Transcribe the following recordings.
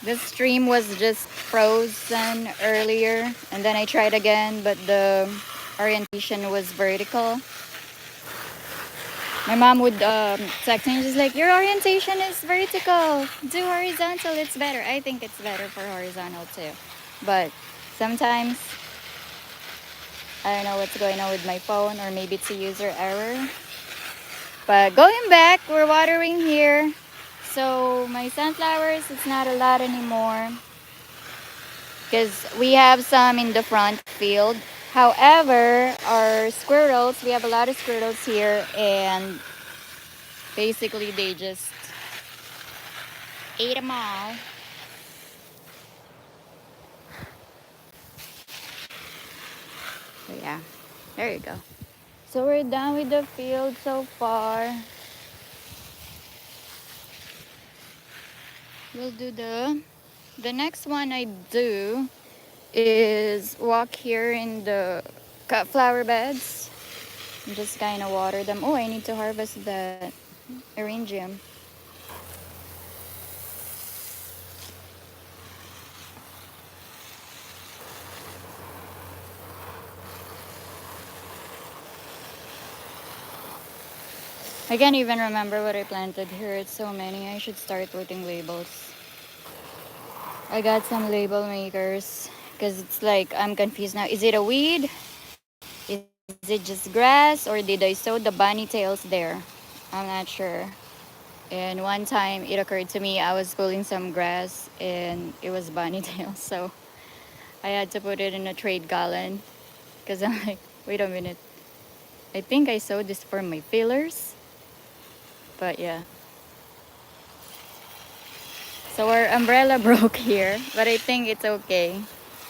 The stream was just frozen earlier, and then I tried again, but the orientation was vertical. My mom would text me, just like, your orientation is vertical. Do horizontal, it's better. I think it's better for horizontal too. But sometimes I don't know what's going on with my phone, or maybe it's a user error. But going back, we're watering here. So my sunflowers, it's not a lot anymore because we have some in the front field. However, our squirrels, we have a lot of squirrels here, and basically they just ate them all. So yeah, there you go. So we're done with the field so far. We'll do the next one I do is walk here in the cut flower beds and just kind of water them. Oh, I need to harvest that eryngium. I can't even remember what I planted here. It's so many. I should start putting labels. I got some label makers because it's like I'm confused now. Is it a weed? Is it just grass, or did I sow the bunny tails there? I'm not sure. And one time it occurred to me I was pulling some grass and it was bunny tails. So I had to put it in a trade gallon because I'm like, wait a minute. I think I sowed this for my fillers. But yeah. So our umbrella broke here, but I think it's okay.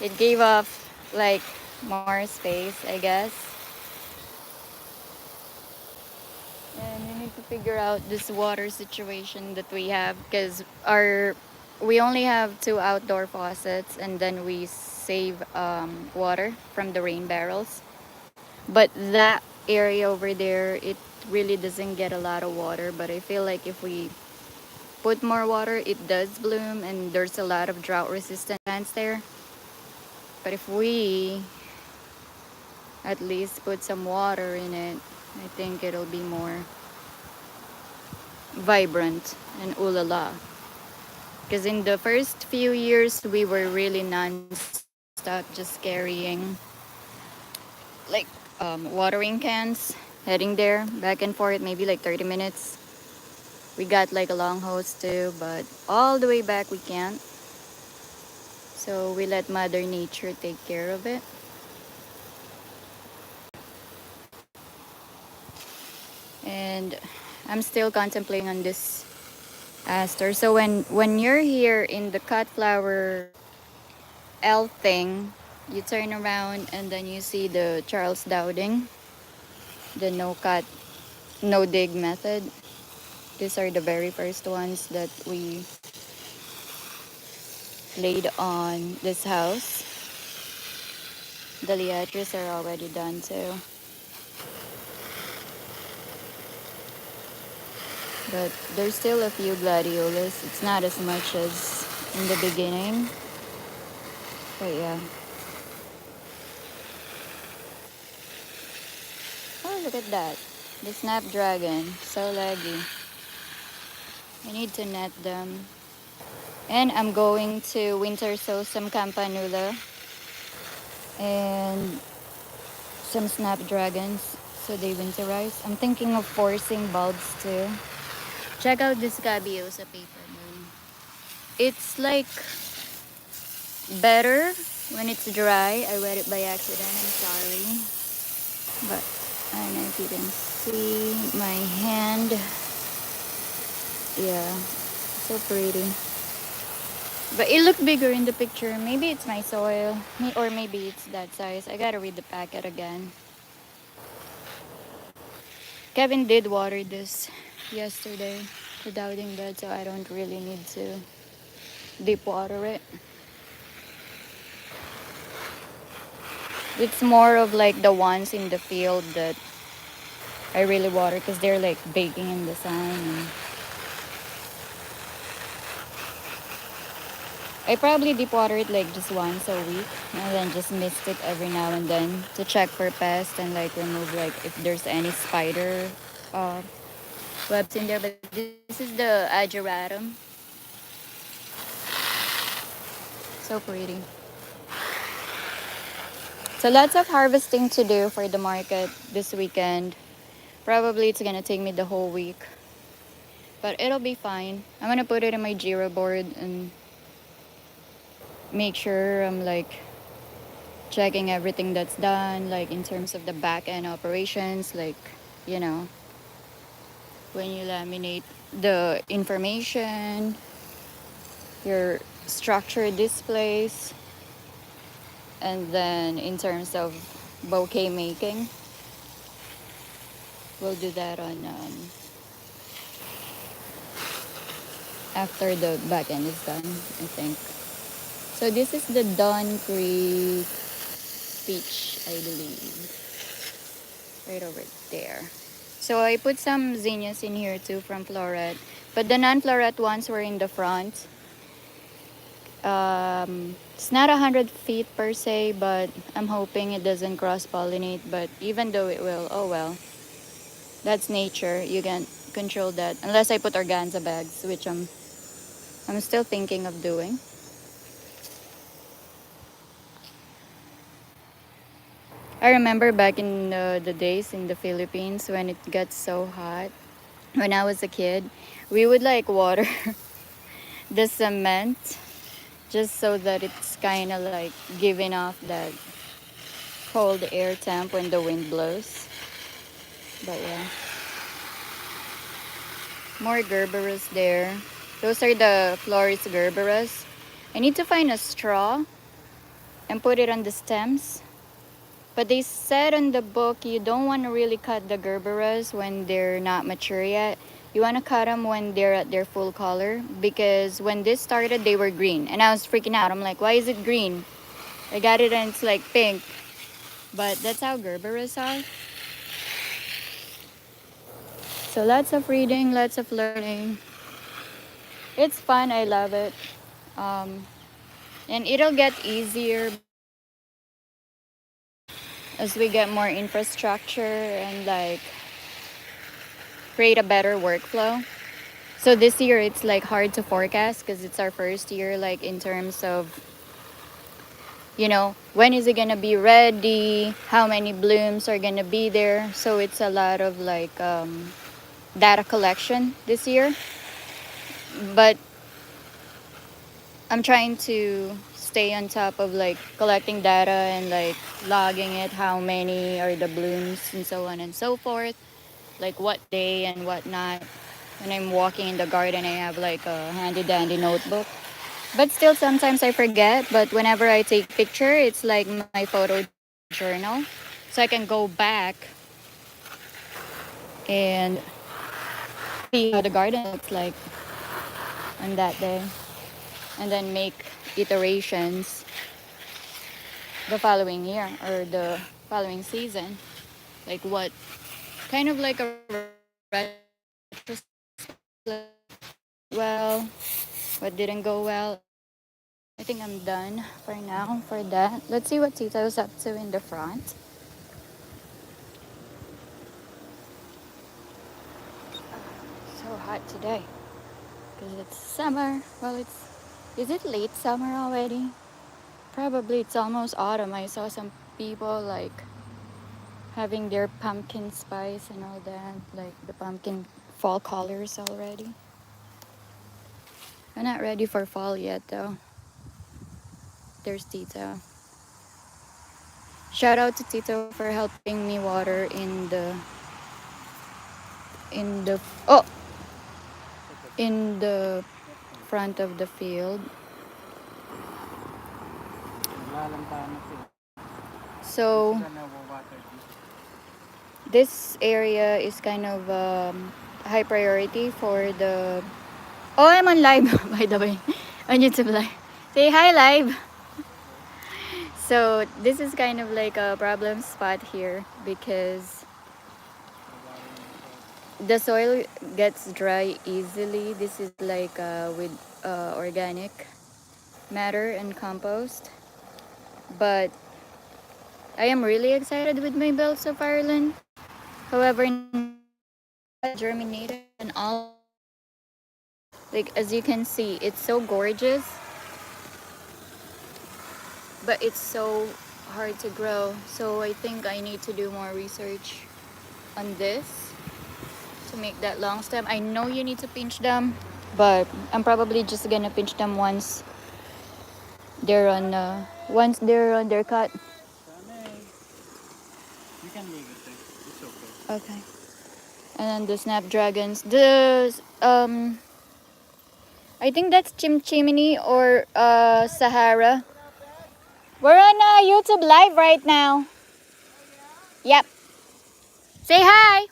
It gave off like more space, I guess. And we need to figure out this water situation that we have because we only have two outdoor faucets, and then we save water from the rain barrels. But that area over there, it really doesn't get a lot of water. But I feel like if we put more water, it does bloom, and there's a lot of drought resistant plants there. But if we at least put some water in it, I think it'll be more vibrant and ooh la la. Because in the first few years, we were really non-stop just carrying like watering cans, heading there back and forth, maybe like 30 minutes. We got like a long hose too, but all the way back we can't. So we let Mother Nature take care of it. And I'm still contemplating on this aster. So when you're here in the cut flower L thing, you turn around and then you see the Charles Dowding, the no cut, no dig method. These are the very first ones that we laid on this house. The liatris are already done too. But there's still a few gladiolus. It's not as much as in the beginning. But yeah. Oh, look at that. The snapdragon. So laggy. I need to net them. And I'm going to winter sow some campanula and some snapdragons so they winterize. I'm thinking of forcing bulbs too. Check out this Gabiosa paper moon. It's like better when it's dry. I wet it by accident, I'm sorry. But I don't know if you can see my hand. Yeah, so pretty. But it looked bigger in the picture. Maybe it's my soil, or maybe it's that size. I gotta read the packet again. Kevin did water this yesterday, the dowding bed, so I don't really need to deep water it. It's more of like the ones in the field that I really water because they're like baking in the sun. And I probably deep water it like just once a week and then just mist it every now and then to check for pests and like remove like if there's any spider uh, webs in there. But this is the ageratum. So pretty. So lots of harvesting to do for the market this weekend. Probably it's gonna take me the whole week. But it'll be fine. I'm gonna put it in my Jira board and make sure I'm like checking everything that's done, like in terms of the back end operations, like, you know, when you laminate the information, your structure displays, and then in terms of bouquet making, we'll do that on after the back end is done, I think. So this is the Don Creek Beach, I believe, right over there. So I put some zinnias in here too from Floret, but the non-Floret ones were in the front. It's not 100 feet per se, but I'm hoping it doesn't cross-pollinate. But even though it will, oh well, that's nature. You can't control that unless I put organza bags, which I'm still thinking of doing. I remember back in the days in the Philippines when it gets so hot. When I was a kid, we would like water the cement just so that it's kind of like giving off that cold air temp when the wind blows. But yeah, more Gerberas there. Those are the Floris Gerberas. I need to find a straw and put it on the stems. But they said in the book you don't want to really cut the Gerberas when they're not mature yet. You want to cut them when they're at their full color because when this started they were green and I was freaking out. I'm like, why is it green? I got it and it's like pink. But that's how Gerberas are. So lots of reading, lots of learning. It's fun. I love it. Um, and it'll get easier as we get more infrastructure and like create a better workflow. So this year it's like hard to forecast because it's our first year like in terms of when is it gonna be ready, how many blooms are gonna be there. So it's a lot of like data collection this year. But I'm trying to stay on top of like collecting data and like logging it, how many are the blooms and so on and so forth, like what day and whatnot. When I'm walking in the garden, I have like a handy dandy notebook. But still, sometimes I forget. But whenever I take picture, it's like my photo journal, so I can go back and see how the garden looks like on that day, and then make iterations the following year or the following season. Like what kind of like a retrospect, well, what didn't go well. I think I'm done for now for that. Let's see what Tito's up to in the front. So hot today because it's summer. Well, is it late summer already? Probably it's almost autumn. I saw some people like having their pumpkin spice and all that, like the pumpkin fall colors already. I'm not ready for fall yet though. There's Tito. Shout out to Tito for helping me water in the oh in the front of the field. So this area is kind of high priority for the. Oh, I'm on live by the way, on YouTube live. Say hi live. So this is kind of like a problem spot here because the soil gets dry easily. This is like with organic. matter and compost. But I am really excited with my belts of Ireland. However, germinated and all, like as you can see, it's so gorgeous, but it's so hard to grow. So I think I need to do more research on this to make that long stem. I know you need to pinch them, but I'm probably just gonna pinch them once they're on their cut. You can leave it there. It's okay. Okay. And then the snapdragons, the I think that's chimney or Sahara. We're on YouTube live right now. Yep. Say hi.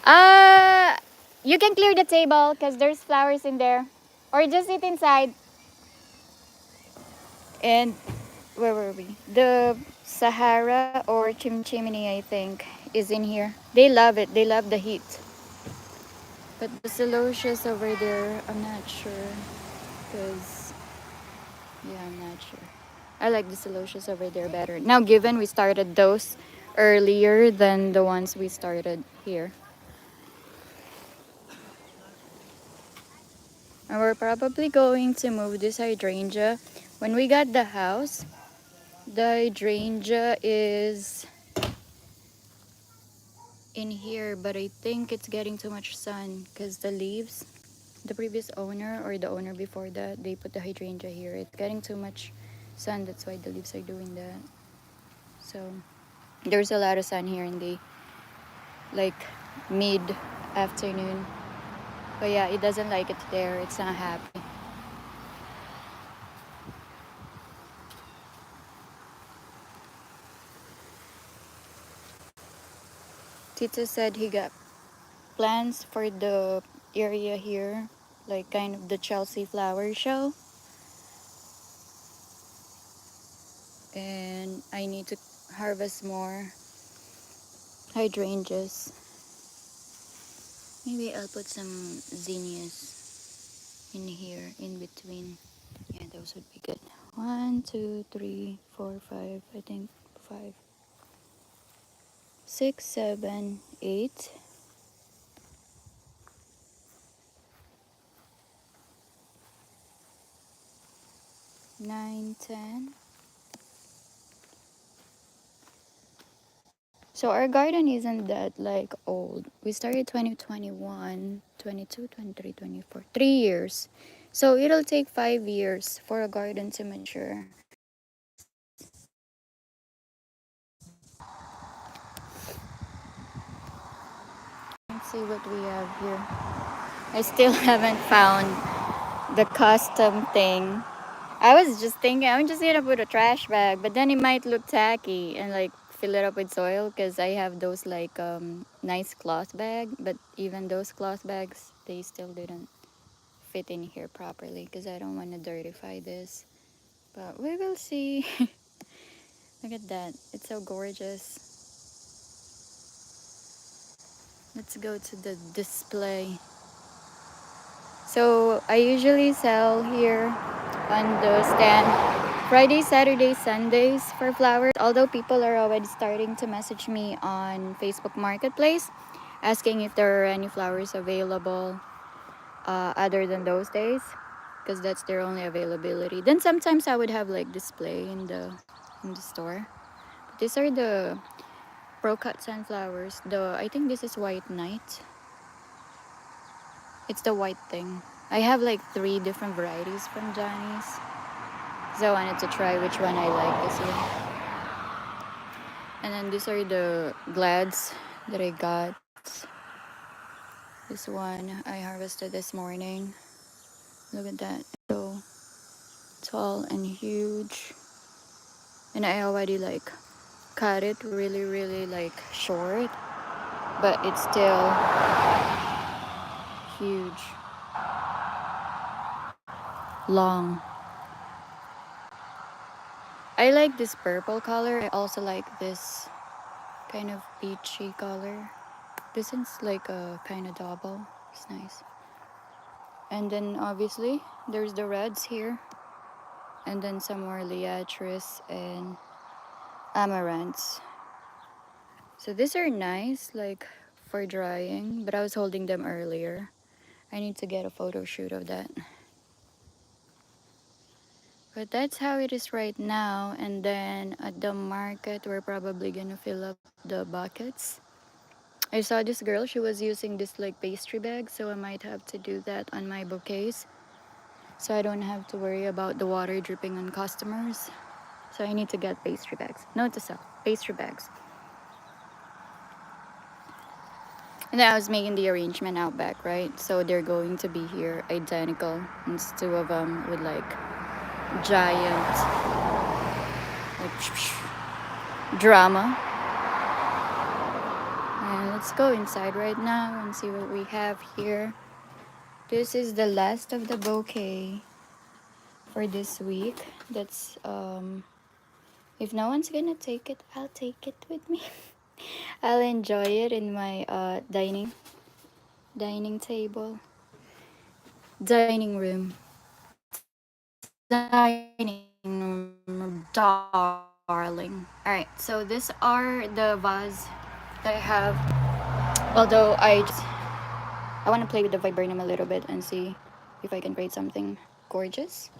Uh, you can clear the table because there's flowers in there, or just sit inside. And where were we? The Sahara or chimney, I think, is in here. They love it. They love the heat. But the celotias over there, I'm not sure, because yeah, I'm not sure. I like the celotias over there better. Now, given we started those earlier than the ones we started here. And we're probably going to move this hydrangea. When we got the house, the hydrangea is in here, but I think it's getting too much sun because the leaves, the previous owner or the owner before that, they put the hydrangea here. It's getting too much sun, that's why the leaves are doing that. So there's a lot of sun here in the like mid afternoon, but yeah, it doesn't like it there. It's not happy. Tito said he got plans for the area here, like kind of the Chelsea flower show, and I need to harvest more hydrangeas. Maybe I'll put some zinnias in here in between. Yeah, those would be good. 1, 2, 3, 4, 5. I think 5, 6, 7, 8, 9, 10. So our garden isn't that like old. We started 2021, 22, 23, 24. 3 years. So it'll take 5 years for a garden to mature. Let's see what we have here. I still haven't found the custom thing. I was just thinking I'm just gonna put a trash bag, but then it might look tacky and like fill it up with soil because I have those like nice cloth bag, but even those cloth bags they still didn't fit in here properly because I don't want to dirtify this. But we will see. Look at that. It's so gorgeous. Let's go to the display. So I usually sell here on the stand Friday, Saturday, Sundays for flowers. Although people are already starting to message me on Facebook Marketplace asking if there are any flowers available other than those days because that's their only availability. Then sometimes I would have like display in the store. But these are the Pro Cut sunflowers. I think this is White Knight. It's the white thing. I have like 3 different varieties from Johnny's. So I wanted to try which one I like this year. And then these are the glads that I got. This one I harvested this morning. Look at that. So tall and huge. And I already like cut it really like short. But it's still huge. Long. I like this purple color. I also like this kind of peachy color. This is like a kind of double. It's nice. And then obviously there's the reds here. And then some more liatris and amaranths. So these are nice, like for drying, but I was holding them earlier. I need to get a photo shoot of that. But that's how it is right now. And then at the market, we're probably gonna fill up the buckets. I saw this girl, she was using this like pastry bag, so I might have to do that on my bouquets. So I don't have to worry about the water dripping on customers. So I need to get pastry bags. Note to self, pastry bags. And then I was making the arrangement out back, right? So they're going to be here identical. And it's two of them with like giant like drama. And let's go inside right now and see what we have here. This is the last of the bouquet for this week. That's if no one's gonna take it, I'll take it with me. I'll enjoy it in my dining table, dining room, dining room, darling. All right, so these are the vase that I have. Although I want to play with the viburnum a little bit and see if I can create something gorgeous.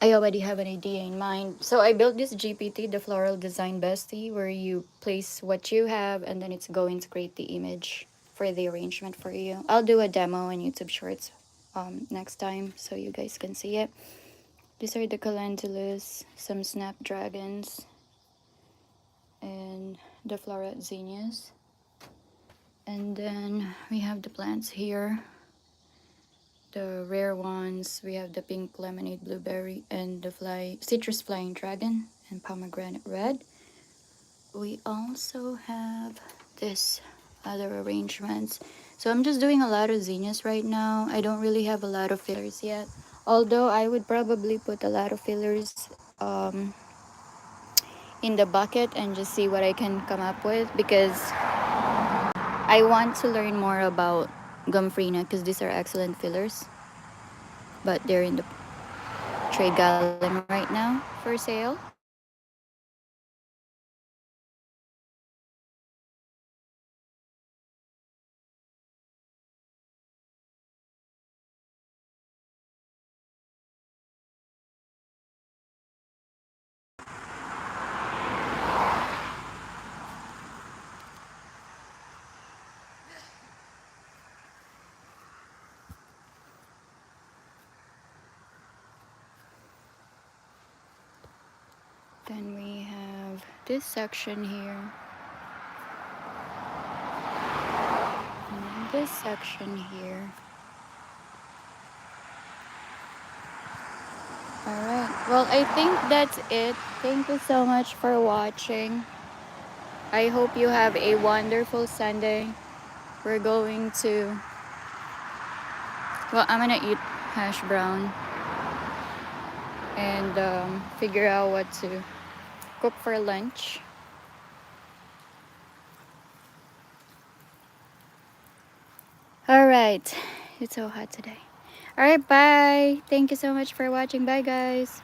I already have an idea in mind. So I built this GPT, the Floral Design Bestie, where you place what you have and then it's going to create the image for the arrangement for you. I'll do a demo on YouTube Shorts next time so you guys can see it. These are the calendulas, some snapdragons, and the floret zinnias. And then we have the plants here. The rare ones, we have the pink lemonade blueberry and the citrus flying dragon and pomegranate red. We also have this other arrangements. So I'm just doing a lot of zinnias right now. I don't really have a lot of fillers yet. Although I would probably put a lot of fillers um, in the bucket and just see what I can come up with, because I want to learn more about Gumfrina because these are excellent fillers. But they're in the trade gallery right now for sale. Then we have this section here. And then this section here. Alright, well, I think that's it. Thank you so much for watching. I hope you have a wonderful Sunday. We're going to, well, I'm gonna eat hash brown and figure out what to cook for lunch. Alright, it's so hot today. Alright, bye. Thank you so much for watching. Bye, guys.